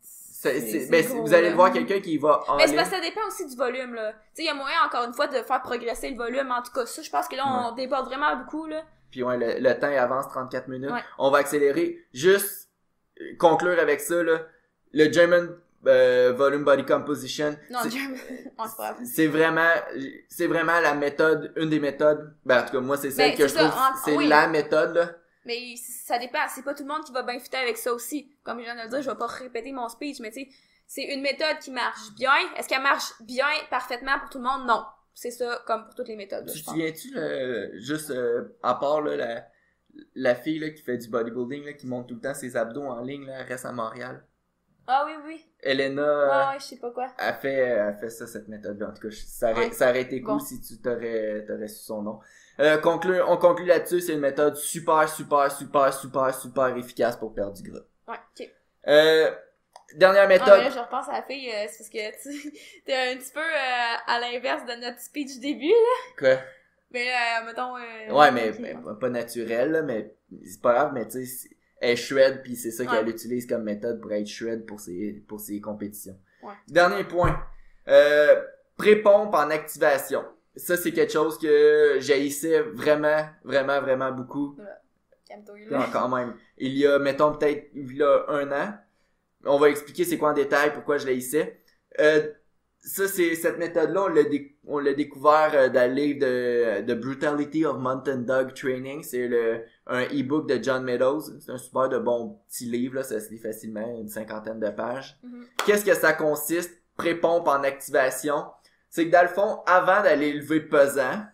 Vous allez voir quelqu'un qui va en mais c'est parce que ça dépend aussi du volume, là. Tu sais, il y a moyen, encore une fois, de faire progresser le volume. En tout cas, ça, je pense que là, on déborde vraiment beaucoup, là. Puis le temps, il avance 34 minutes. Ouais. On va accélérer. Juste conclure avec ça, là. Le German Volume Body Composition. Non, German. C'est vraiment la méthode, une des méthodes. Ben, en tout cas, moi, c'est celle que je trouve, c'est la méthode, là. Mais ça dépend, c'est pas tout le monde qui va bien fitter avec ça aussi. Comme je viens de le dire, je vais pas répéter mon speech, mais tu sais, c'est une méthode qui marche bien. Est-ce qu'elle marche bien parfaitement pour tout le monde? Non. C'est ça, comme pour toutes les méthodes. Tu te souviens-tu, juste à part là, la fille là, qui fait du bodybuilding, là, qui monte tout le temps ses abdos en ligne, là, elle reste à Montréal? Ah oui. Elena, je sais pas quoi. Elle fait ça, cette méthode-là. En tout cas, ça aurait été cool si tu t'aurais su son nom. On conclut là-dessus, c'est une méthode super efficace pour perdre du gras. Ouais, ok. Dernière méthode. Ah, là, je repense à la fille, c'est parce que t'es un petit peu à l'inverse de notre speech du début, là. Quoi? Mais mettons... ouais, mais pas naturel, là, mais c'est pas grave, mais tu sais, elle shred, puis c'est ça qu'elle utilise comme méthode pour être shred pour ses compétitions. Ouais. Dernier point. Pré-pompe en activation. Ça, c'est quelque chose que j'haïssais vraiment beaucoup. Ouais. Quand même. Il y a, mettons, peut-être, il y a 1 an. On va expliquer c'est quoi en détail, pourquoi je l'haïssais. Ça, c'est cette méthode-là, on l'a découvert dans le livre de The Brutality of Mountain Dog Training. C'est un e-book de John Meadows. C'est un super de bon petit livre, là, ça se lit facilement, une 50aine de pages. Mm-hmm. Qu'est-ce que ça consiste? Pré-pompe en activation. C'est que dans le fond, avant d'aller lever pesant,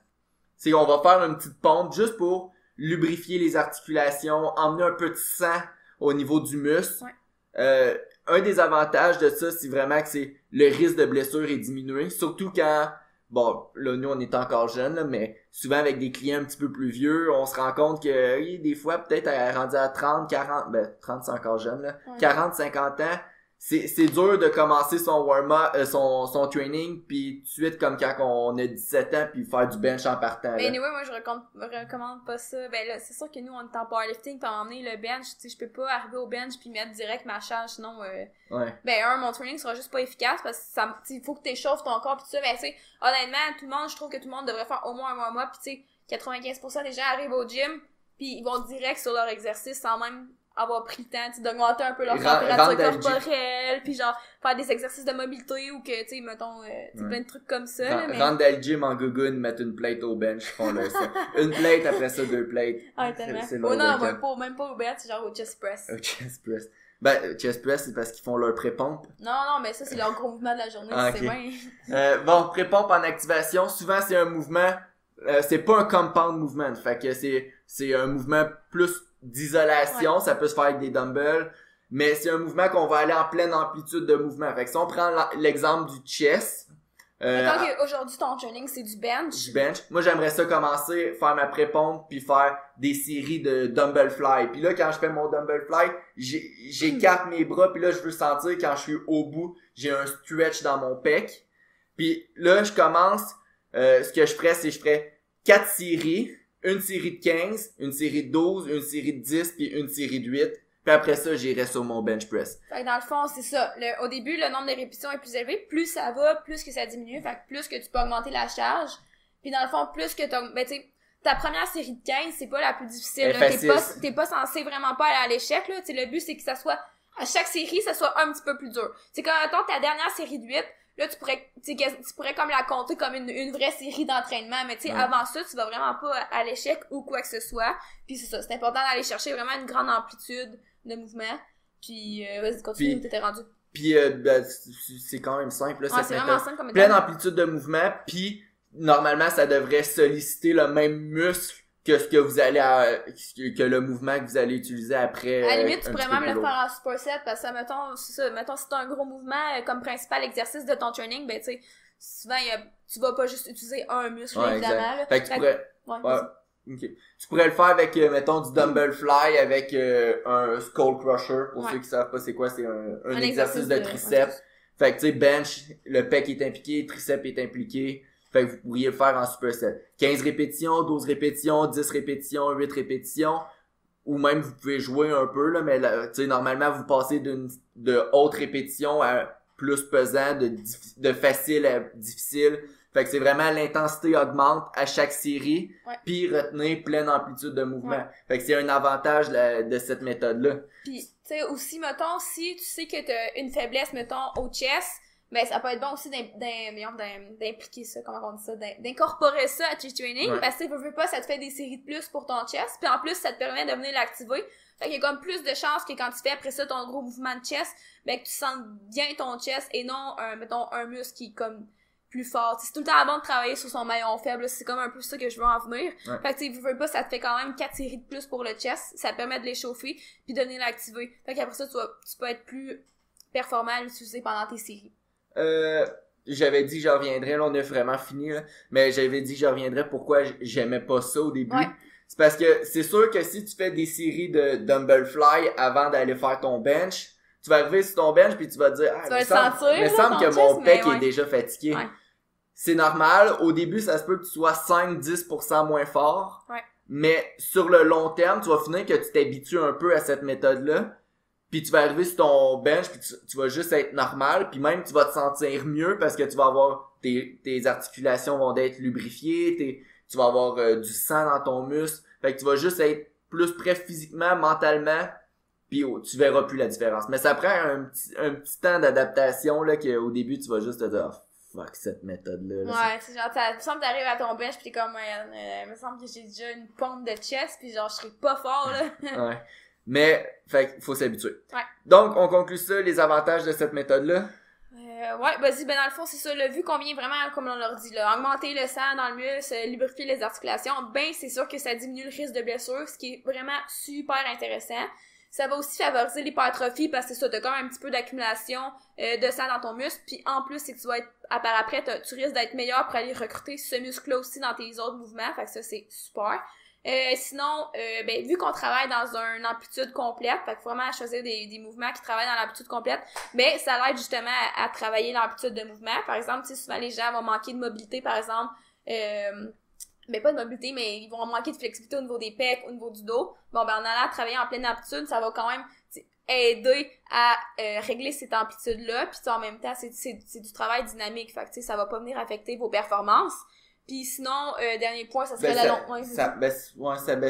c'est qu'on va faire une petite pompe juste pour lubrifier les articulations, emmener un peu de sang au niveau du muscle. Ouais. Un des avantages de ça, c'est vraiment que c'est le risque de blessure est diminué, surtout quand, bon, là, nous, on est encore jeunes, là, mais souvent avec des clients un petit peu plus vieux, on se rend compte que, oui, des fois, peut-être rendu à 30, 40, 30 c'est encore jeune, là, 40, 50 ans, c'est dur de commencer son warm-up, son training, puis tout de suite, comme quand on a 17 ans, puis faire du bench en partant. Mais anyway, moi, je recommande pas ça. Ben là, c'est sûr que nous, on est en powerlifting, puis emmener le bench, tu sais, je peux pas arriver au bench puis mettre direct ma charge, sinon, mon training sera juste pas efficace, parce que il faut que t'échauffes ton corps, pis tout ça, mais tu sais, honnêtement, je trouve que tout le monde devrait faire au moins un warm-up, pis tu sais, 95% des gens arrivent au gym, puis ils vont direct sur leur exercice sans même avoir pris le temps d'augmenter un peu leur température corporelle, puis genre faire des exercices de mobilité ou que, tu sais, mettons, plein de trucs comme ça. Rentre dans le gym en gugun, mettre une plate au bench, font-le ça. Une plate, après ça, 2 plates. Ah, tellement. Oh non, même pas au bench, c'est genre au chest press. Au chest press. Ben, chest press, c'est parce qu'ils font leur pré-pompe. Non, mais ça, c'est leur gros mouvement de la journée, c'est bien. Bon, pré-pompe en activation, souvent, c'est un mouvement, c'est pas un compound movement, fait que c'est un mouvement plus d'isolation, ça peut se faire avec des dumbbells, mais c'est un mouvement qu'on va aller en pleine amplitude de mouvement. Fait que si on prend l'exemple du chest, mettons qu'aujourd'hui ton training c'est du bench. Du bench. Moi j'aimerais ça commencer, faire ma pré-pompe puis faire des séries de dumbbell fly. Puis là quand je fais mon dumbbell fly, j'écarte mes bras puis là je veux sentir quand je suis au bout, j'ai un stretch dans mon pec. Puis là je commence, ce que je ferais c'est je ferais 4 séries. Une série de 15, une série de 12, une série de 10, puis une série de 8. Puis après ça, j'irai sur mon bench press. Fait que dans le fond, c'est ça. Au début, le nombre de répétitions est plus élevé. Plus ça va, plus que ça diminue. Fait que plus que tu peux augmenter la charge. Puis dans le fond, plus que tu sais, ta première série de 15, c'est pas la plus difficile. T'es pas censé vraiment pas aller à l'échec, là. T'sais, le but, c'est que ça soit, à chaque série, ça soit un petit peu plus dur. C'est quand, attends, ta dernière série de 8, là, tu pourrais comme la compter comme une vraie série d'entraînement, mais tu sais, avant ça, tu vas vraiment pas à l'échec ou quoi que ce soit. Puis c'est ça, c'est important d'aller chercher vraiment une grande amplitude de mouvement. Puis, vas-y, continue où t'étais rendu. Puis, c'est quand même simple, là. C'est vraiment simple comme pleine amplitude de mouvement, puis normalement, ça devrait solliciter le même muscle que ce que vous allez que le mouvement que vous allez utiliser après. À la limite, tu pourrais même le faire en superset parce que mettons si t'as un gros mouvement comme principal exercice de ton training, ben tu sais, souvent tu vas pas juste utiliser un muscle évidemment. Là. Fait que tu pourrais okay. Tu pourrais le faire avec mettons du dumbbell fly avec un skull crusher pour ceux qui savent pas c'est quoi, c'est un exercice de triceps. Fait que tu sais bench, le pec est impliqué, triceps est impliqué. Fait que vous pourriez le faire en superset. 15 répétitions, 12 répétitions, 10 répétitions, 8 répétitions. Ou même vous pouvez jouer un peu, là, mais tu sais, normalement, vous passez de haute répétition à plus pesant, de facile à difficile. Fait que c'est vraiment l'intensité augmente à chaque série, puis retenez pleine amplitude de mouvement. Fait que c'est un avantage de cette méthode-là. Puis, tu sais, aussi, mettons, si tu sais que t'as une faiblesse, mettons, au chest, ben ça peut être bon aussi d'impliquer ça, comment on dit ça, d'incorporer ça à tes training, parce que veux pas, ça te fait des séries de plus pour ton chest, puis en plus ça te permet de venir l'activer. Fait qu'il y a comme plus de chances que quand tu fais après ça ton gros mouvement de chest, ben que tu sentes bien ton chest et non mettons un muscle qui est comme plus fort. T'sais, c'est tout le temps bon de travailler sur son maillon faible, c'est comme un peu ça que je veux en venir. Fait que tu veux pas, ça te fait quand même 4 séries de plus pour le chest, ça te permet de l'échauffer puis de venir l'activer. Fait qu'après ça tu peux être plus performant à l'utiliser pendant tes séries. J'avais dit que je reviendrais, là on a vraiment fini là, mais j'avais dit que je reviendrais pourquoi j'aimais pas ça au début. C'est parce que c'est sûr que si tu fais des séries de dumbbell fly avant d'aller faire ton bench, tu vas arriver sur ton bench puis tu vas te dire, tu vas le sentir, il me semble que mon pec est déjà fatigué. Ouais. C'est normal. Au début, ça se peut que tu sois 5-10% moins fort. Ouais. Mais sur le long terme, tu vas finir que tu t'habitues un peu à cette méthode-là. Puis tu vas arriver sur ton bench, puis tu vas juste être normal, puis même tu vas te sentir mieux parce que tu vas avoir tes articulations vont être lubrifiées, tu vas avoir du sang dans ton muscle. Fait que tu vas juste être plus prêt physiquement, mentalement, puis tu verras plus la différence. Mais ça prend un petit temps d'adaptation là qu'au début tu vas juste te dire fuck cette méthode-là. Là, ouais, c'est genre, il me semble que t'arrives à ton bench pis t'es comme, il me semble que j'ai déjà une pompe de chest pis genre, je serais pas fort, là. Ouais. Mais, fait qu'il faut s'habituer. Ouais. Donc, on conclut ça, les avantages de cette méthode-là. Ouais, vas-y, ben dans le fond, c'est ça, là, vu qu'on vient vraiment, comme on leur dit, là, augmenter le sang dans le muscle, lubrifier les articulations, ben c'est sûr que ça diminue le risque de blessure, ce qui est vraiment super intéressant. Ça va aussi favoriser l'hypertrophie parce que ça, t'as comme un petit peu d'accumulation de sang dans ton muscle, puis en plus, c'est que tu vas être, par après, tu risques d'être meilleur pour aller recruter ce muscle-là aussi dans tes autres mouvements, fait que ça, c'est super. Sinon, ben, vu qu'on travaille dans une amplitude complète, fait que vraiment à choisir des mouvements qui travaillent dans l'amplitude complète, ben, ça l'aide justement à travailler l'amplitude de mouvement. Par exemple, tu sais, souvent les gens vont manquer de mobilité, par exemple, ben pas de mobilité, mais ils vont manquer de flexibilité au niveau des pecs, au niveau du dos. Bon, ben en allant travailler en pleine amplitude, ça va quand même aider à régler cette amplitude-là. Puis en même temps, c'est du travail dynamique. Fait que ça va pas venir affecter vos performances. Puis sinon, dernier point, ça serait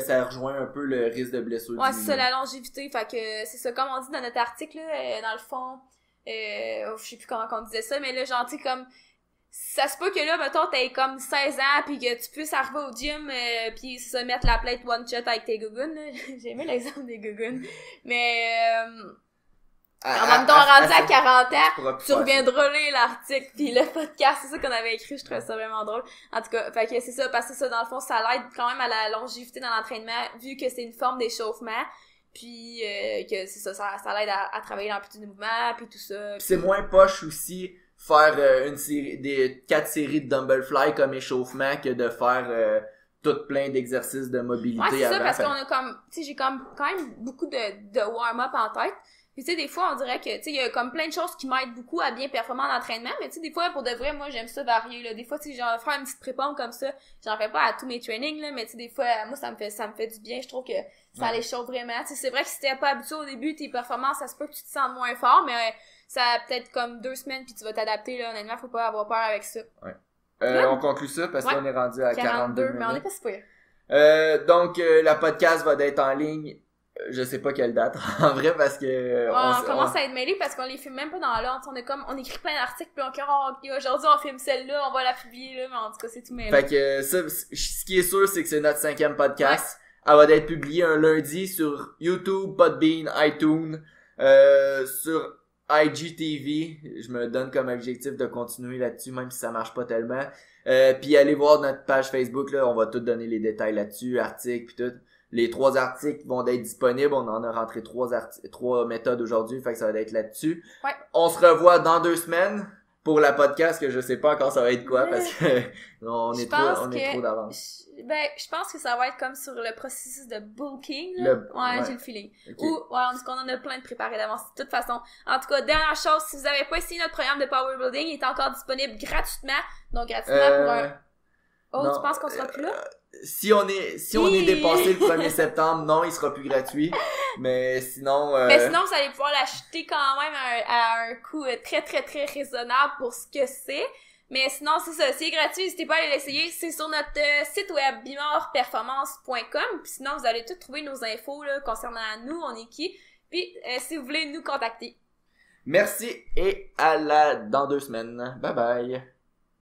ça rejoint un peu le risque de blessure. Ouais, c'est ça, la longévité. Fait que c'est ça, comme on dit dans notre article, là, dans le fond, je sais plus comment on disait ça, mais là, genre, tu sais, comme, ça se peut que là, mettons, t'aies comme 16 ans, pis que tu puisses arriver au gym, pis c'est ça, mettre la plate one shot avec tes gougounes, là. J'ai aimé l'exemple des gougounes. Mais, en même temps, rendu à 40 ans, tu reviendras lire l'article pis le podcast, c'est ça qu'on avait écrit, je trouvais ça vraiment drôle. En tout cas, fait que c'est ça, parce que ça, dans le fond, ça l'aide quand même à la longévité dans l'entraînement, vu que c'est une forme d'échauffement, puis que c'est ça l'aide à travailler l'amplitude du mouvement, puis tout ça. Pis c'est moins poche aussi faire une série, des 4 séries de dumbbell fly comme échauffement que de faire tout plein d'exercices de mobilité. Ouais, c'est avant. Ça, parce qu'on a comme, tu sais, j'ai comme quand même beaucoup de warm-up en tête. Puis tu sais, des fois, on dirait que, tu sais, il y a comme plein de choses qui m'aident beaucoup à bien performer en entraînement, mais tu sais, des fois, pour de vrai, moi, j'aime ça varier, là. Des fois, tu sais, genre, faire une petite prépompe comme ça, j'en fais pas à tous mes trainings, là, mais tu sais, des fois, moi, ça me fait du bien, je trouve que ça l'échauffe vraiment. Tu sais, c'est vrai que si t'es pas habitué au début, tes performances, ça se peut que tu te sentes moins fort, mais ça a peut-être comme 2 semaines puis tu vas t'adapter, là. Honnêtement, faut pas avoir peur avec ça. Ouais. On conclut ça parce qu'on est rendu à 42 minutes. Mais on est pas super. Donc, la podcast va être en ligne. Je sais pas quelle date, en vrai, parce que... on commence à être mêlés parce qu'on les filme même pas dans l'ordre. On écrit plein d'articles, puis aujourd'hui, on filme celle-là, on va la publier, là, mais en tout cas, c'est tout mêlé. Fait que ça, ce qui est sûr, c'est que c'est notre 5e podcast. Ouais. Elle va être publiée un lundi sur YouTube, Podbean, iTunes, sur IGTV. Je me donne comme objectif de continuer là-dessus, même si ça marche pas tellement. Puis allez voir notre page Facebook, là, on va tout donner les détails là-dessus, articles, puis tout. Les 3 articles vont être disponibles. On en a rentré 3 méthodes aujourd'hui. Fait que ça va être là-dessus. Ouais. On se revoit dans 2 semaines pour la podcast que je sais pas encore ça va être quoi parce que on est trop d'avance. Je pense que ça va être comme sur le processus de booking. Là. Ouais, j'ai le feeling. Okay. Ou, parce qu'on en a plein de préparés d'avance. De toute façon. En tout cas, dernière chose, si vous avez pas essayé notre programme de Power Building, il est encore disponible gratuitement. Donc, gratuitement pour un... Oh, non, tu penses qu'on sera plus là? Si on est dépassé le 1er septembre, non, il sera plus gratuit. Mais sinon... Mais sinon, vous allez pouvoir l'acheter quand même à un coût très, très, très raisonnable pour ce que c'est. Mais sinon, c'est ça, c'est gratuit, n'hésitez pas à aller l'essayer. C'est sur notre site web bimorperformance.com. Puis sinon, vous allez tout trouver nos infos là, concernant nous, on est qui. Puis si vous voulez nous contacter. Merci et dans 2 semaines. Bye bye.